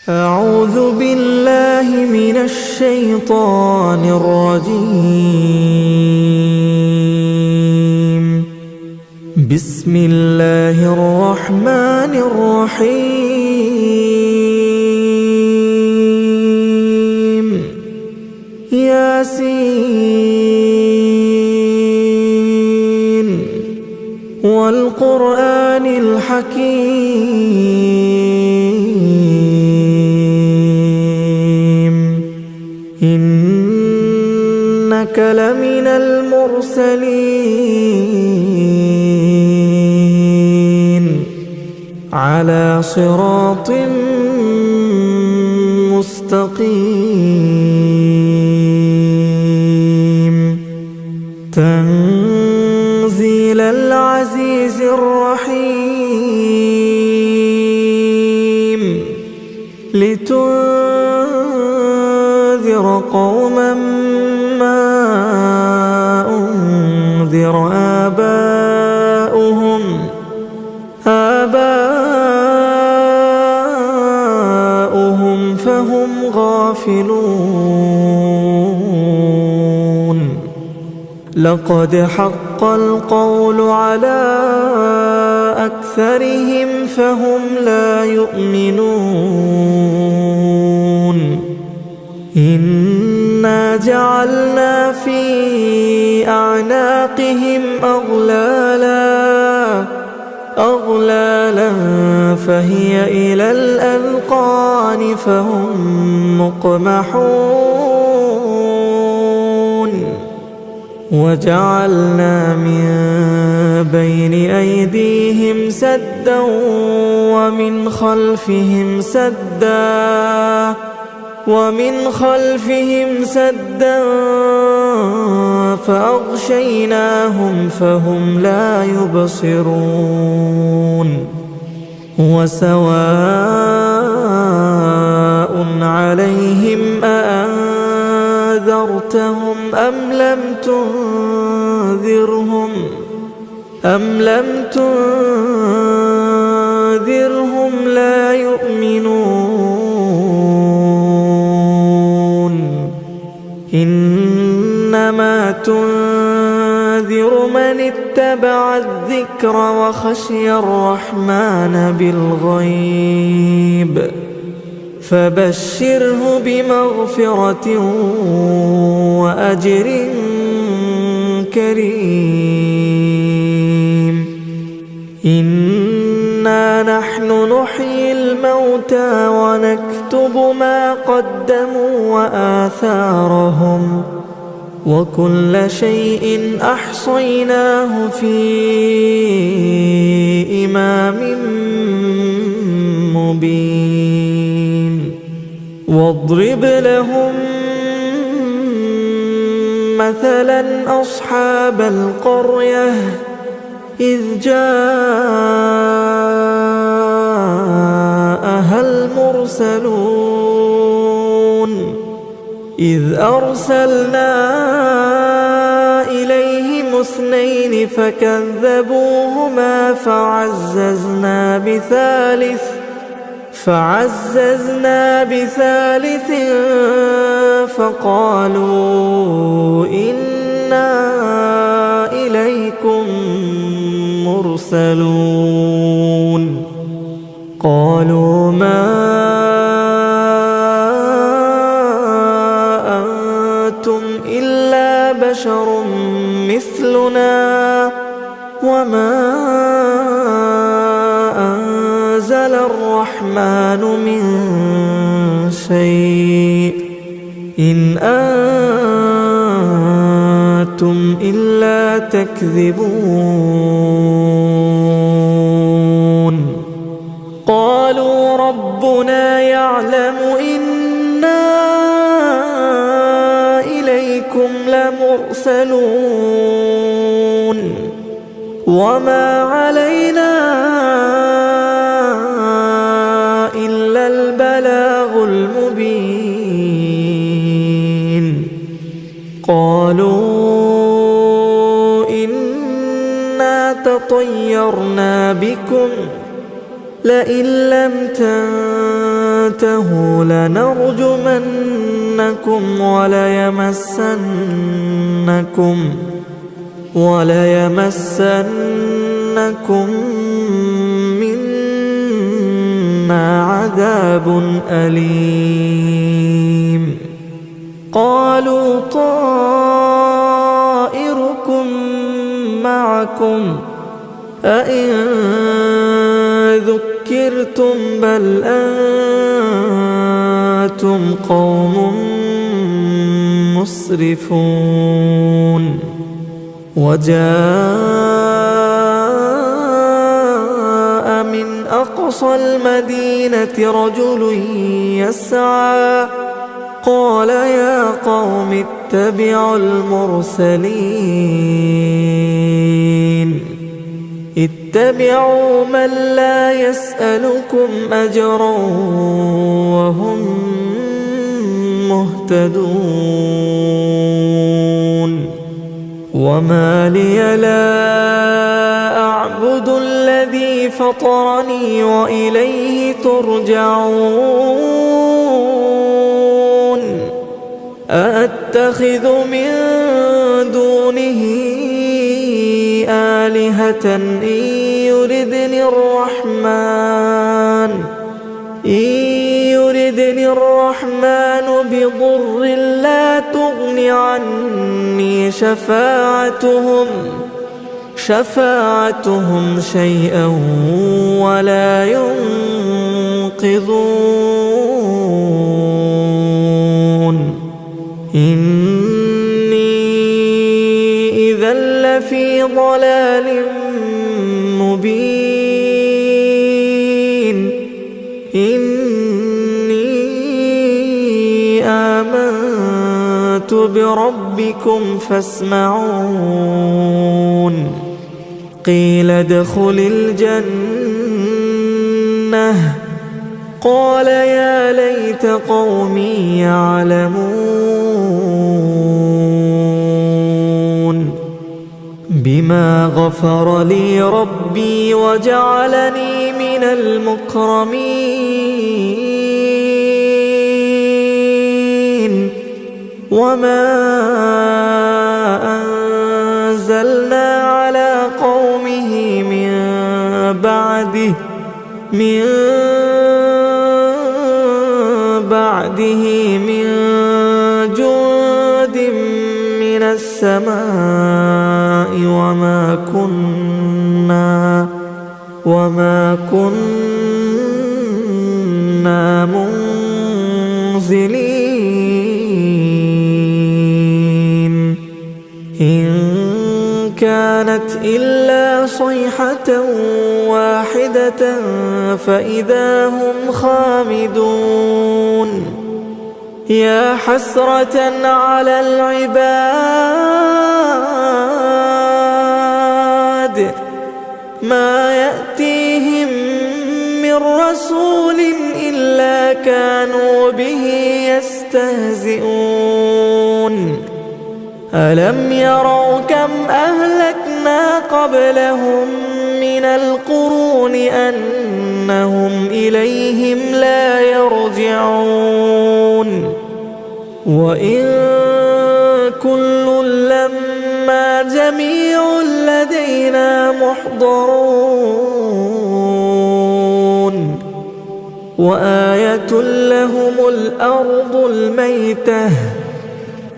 أعوذ بالله من الشيطان الرجيم. بسم الله الرحمن الرحيم. ياسين والقرآن الحكيم. إنك لمن المرسلين على صراط مستقيم. تنزيل العزيز الرحيم. لتنذر قوما ما أنذر آباؤهم فهم غافلون. لقد حق القول على أكثرهم فهم لا يؤمنون. إنا جعلنا في أعناقهم أغلالا فهي إلى الأذقان فهم مقمحون. وجعلنا من بين أيديهم سدا ومن خلفهم سدا فأغشيناهم فهم لا يبصرون. وسواء عليهم أأنذرتهم أم لم تنذرهم لا يؤمنون. إنما تنذر من اتبع الذكر وخشي الرحمن بالغيب فبشره بمغفرة وأجر كريم. إنا نحن نحيي الموتى ونكتب ما قدموا وآثارهم وكل شيء أحصيناه في إمام مبين. واضرب لهم مثلا أصحاب القرية إذ جاءها المرسلون. إذ أرسلنا إليهم 2 فكذبوهما فعززنا بثالث فقالوا إنا إليكم مرسلون. قالوا ما أنتم إلا بشر مثلنا وما أنزل الرحمن من شيء إن أنتم إلا تكذبون. قالوا ربنا يعلم إنا إليكم لمرسلون وما علينا إلا البلاغ المبين. قالوا إنا تطيرنا بكم لئن لم تنتهوا تنتهوا لنرجمنكم وليمسنكم منا عذاب أليم. قالوا طائركم معكم أئن ذكرتم بل أنتم قوم مسرفون. وجاء من أقصى المدينة رجل يسعى قال يا قوم اتبعوا المرسلين اتبعوا من لا يسألكم أجرا وهم مهتدون. وما لي لا أعبد الذي فطرني وإليه ترجعون. أأتخذ من دونه آلهة إن يردني الرحمن بضر لا تغن عني شفاعتهم شيئا ولا ينقذون. إني إذا لفي ضلال مبين. إني آمنت بربكم فاسمعون. قيل ادخل الجنة قال يا ليت قومي يعلمون. بما غفر لي ربي وجعلني من المكرمين. وما أنزلنا على قومه من بعده من جند من السماء وما كنا منزلين. إن كانت إلا صيحة واحدة فإذا هم خامدون. يا حسرة على العباد ما يأتيهم من رسول إلا كانوا به يستهزئون. ألم يروا كم أهلكنا قبلهم من القرون أنهم إليهم لا يرجعون. وإن كل لما جميع لدينا محضرون. وآية لهم الأرض الميتة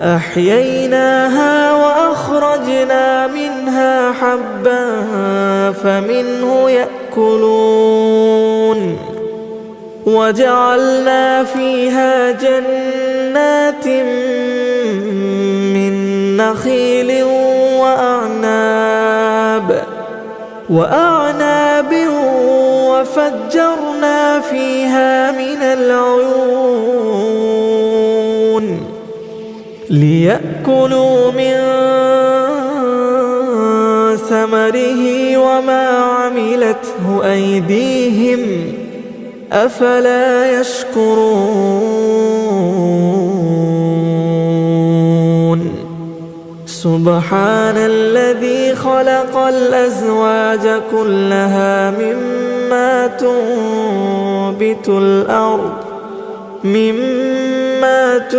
أحييناها وأخرجنا منها حبا فمنه يأكلون. وجعلنا فيها جنات من نخيل وأعناب وفجرنا فيها من العيون ليأكلوا من ثمره وما عملته أيديهم أفلا يشكرون. سبحان الذي خلق الأزواج كلها مما تنبت الأرض مما تنبت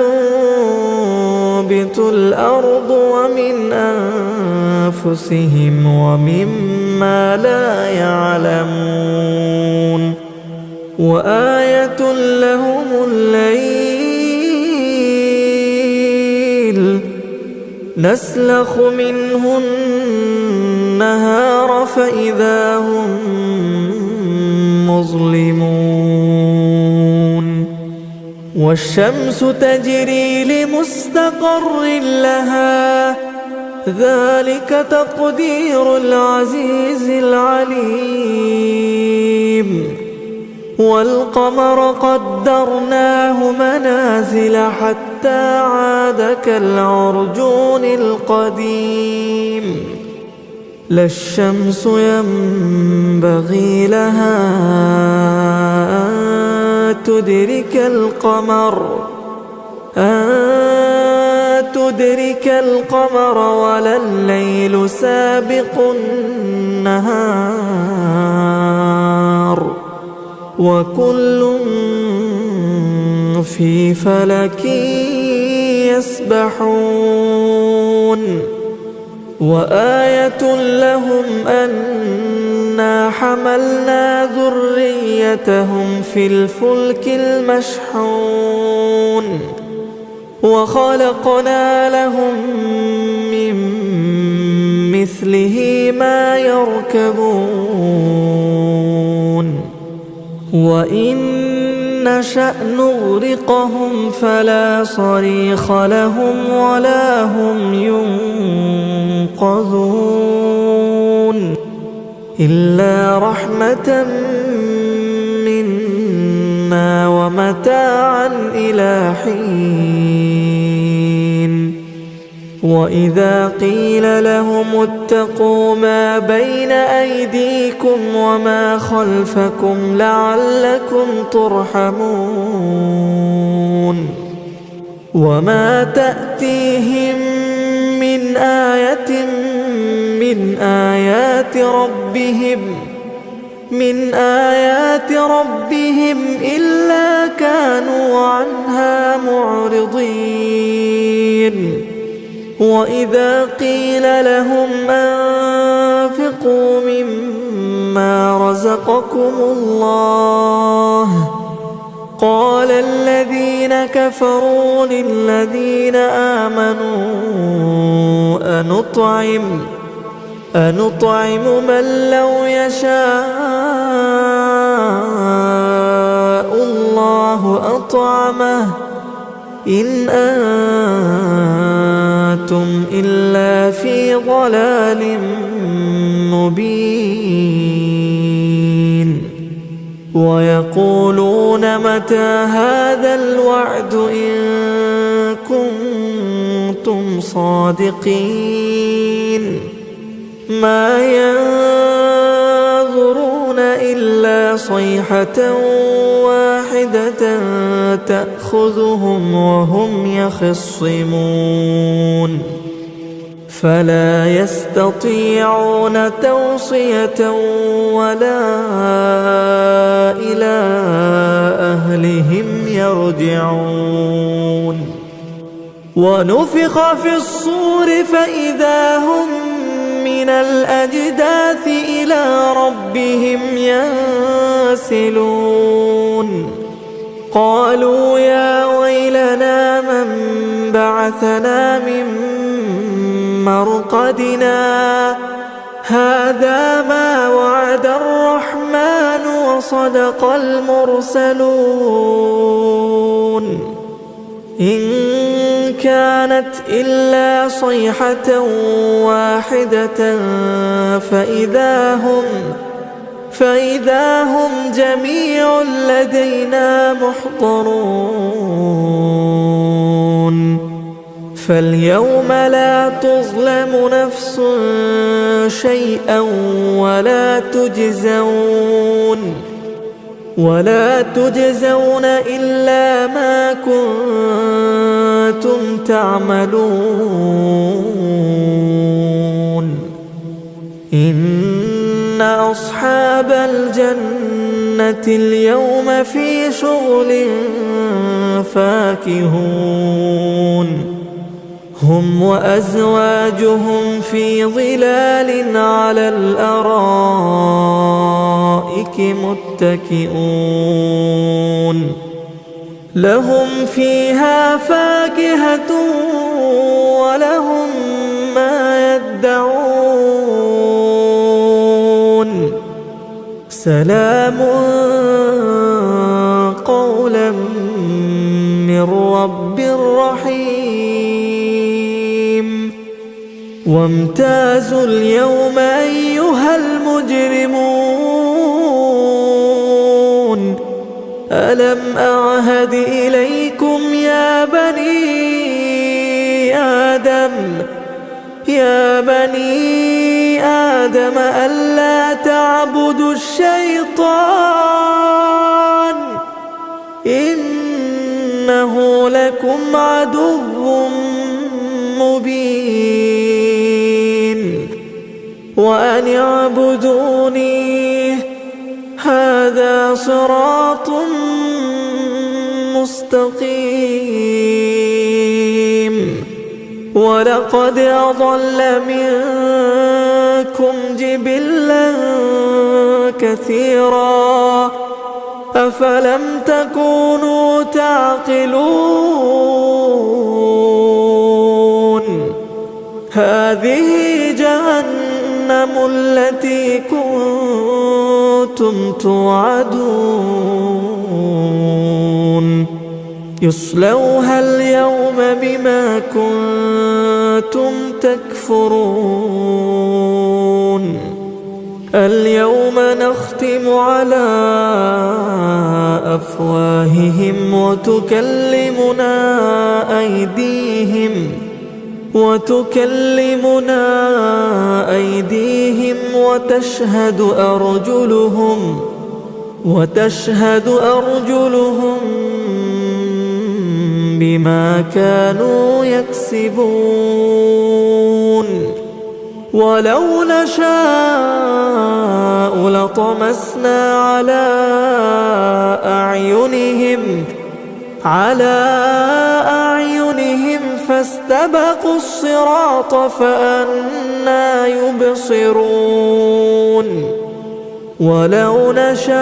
الأرض ومن أنفسهم ومما لا يعلمون وآية لهم الليل نسلخ منه النهار فإذا هم مظلمون والشمس تجري لمستقر لها ذلك تقدير العزيز العليم والقمر قدرناه منازل حتى عاد كالعرجون القديم لا الشمس ينبغي لها أن تدرك القمر ولا الليل سابق النهار وكل في فلك يسبحون وآية لهم أنا حملنا ذريتهم في الفلك المشحون وخلقنا لهم من مثله ما يركبون وإن نشأ نغرقهم فلا صريخ لهم ولا هم ينقذون إلا رحمة منا ومتاعا إلى حين وإذا قيل لهم اتقوا ما بين أيديكم وما خلفكم لعلكم ترحمون وما تأتيهم من آية من آيات ربهم إلا كانوا عنها معرضين وإذا قيل لهم أنفقوا مما رزقكم الله قال الذين كفروا للذين آمنوا أنطعم من لو يشاء الله أطعمه إن أنتم إلا في ضلال مبين ويقولون متى هذا الوعد إن كنتم صادقين ما ينظرون إلا صيحة واحدة تأخذهم وهم يخصمون فلا يستطيعون توصية ولا إلى أهلهم يرجعون ونفخ في الصور فإذا هم من الأجداث إلى ربهم ينسلون قالوا يا ويلنا من بعثنا من مرقدنا هذا ما وعد الرحمن وصدق المرسلون إن كانت إلا صيحة واحدة فإذا هم جميع لدينا محضرون فاليوم لا تظلم نفس شيئا ولا تجزون إلا ما كنتم تعملون إن أصحاب الجنة اليوم في شغل فاكهون هم وأزواجهم في ظلال على الأرائك متكئون لهم فيها فاكهة ولهم ما يدعون سلام قولا من رب رحيم وامتازوا اليوم أيها المجرمون ألم أعهد إليكم يا بني آدم ألا تعبدوا الشيطان إنه لكم عدو مبين وأن اعبدوني هذا صراط مستقيم ولقد أضل منكم جبلا كثيرا أفلم تكونوا تعقلون هذه جهنم التي كنتم توعدون يصلوها اليوم بما كنتم تكفرون اليوم نختم على أفواههم وتكلمنا أيديهم وتشهد أرجلهم بما كانوا يكسبون ولو نشاء لطمسنا على أعينهم فاستبقوا الصراط فأنى يبصرون ولو نشاء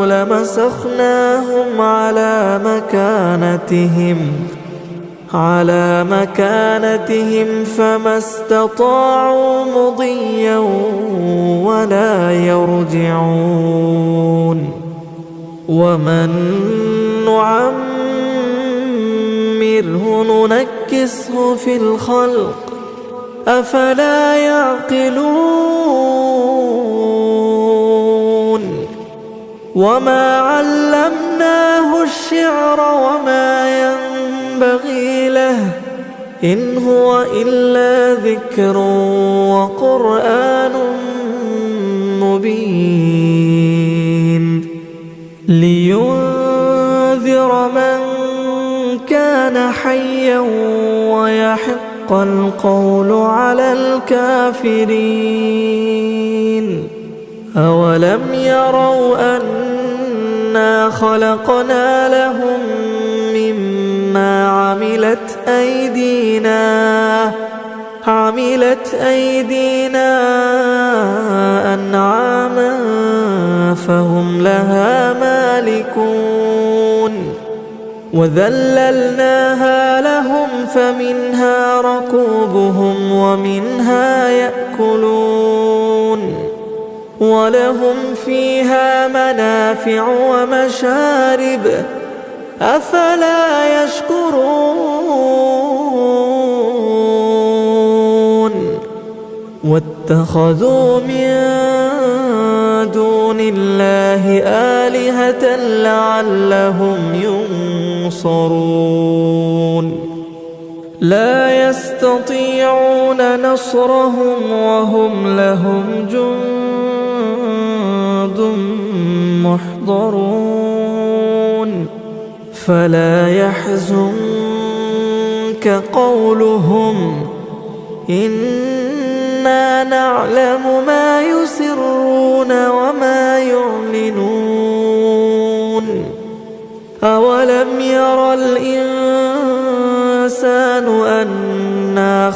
لمسخناهم على مكانتهم فما استطاعوا مضيا ولا يرجعون ومن نعمره ننكسه في الخلق أفلا يعقلون وما علمناه الشعر وما ينبغي له إن هو إلا ذكر وقرآن مبين لينذر من كان حيا ويحق القول على الكافرين أولم يروا أنا خلقنا لهم مما عملت أيدينا أنعاما فهم لها مالكون وذللناها لهم فمنها ركوبهم ومنها يأكلون ولهم فيها منافع ومشارب أفلا يشكرون واتخذوا من دون الله آلهة لعلهم ينصرون لا يستطيعون نصرهم وهم لهم جند محضرون فلا يحزنك قولهم إنا نعلم ما يسرون وما يعلنون أولم ير الإنسان أنا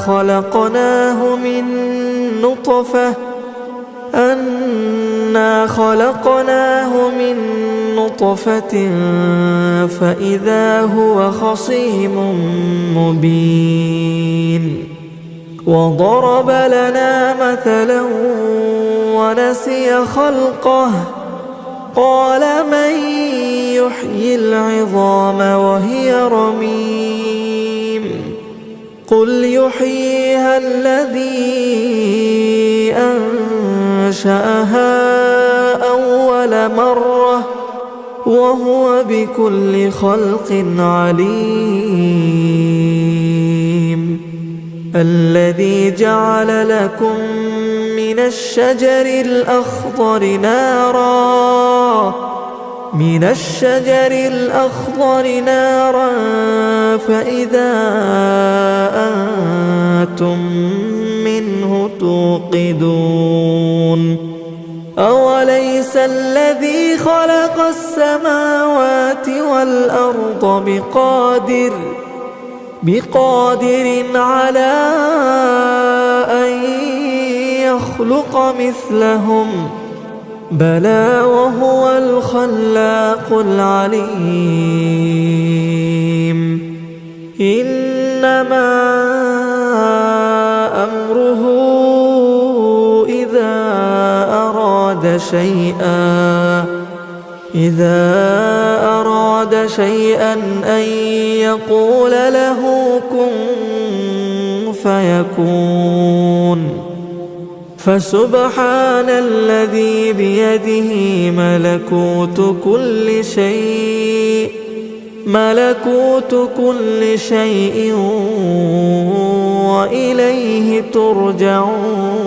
خلقناه من نطفة فإذا هو خصيم مبين وضرب لنا مثلا ونسي خلقه قال من يحيي العظام وهي رميم قل يحييها الذي أنشأها أول مرة وهو بكل خلق عليم الذي جعل لكم من الشجر الأخضر نارا فإذا أنتم منه توقدون أوليس الذي خلق السماوات والأرض بقادر على أن يخلق مثلهم بلى وهو الخلاق العليم إنما أمره إذا أراد شيئا أن يقول له كن فيكون فسبحان الذي بيده ملكوت كل شيء وإليه ترجعون.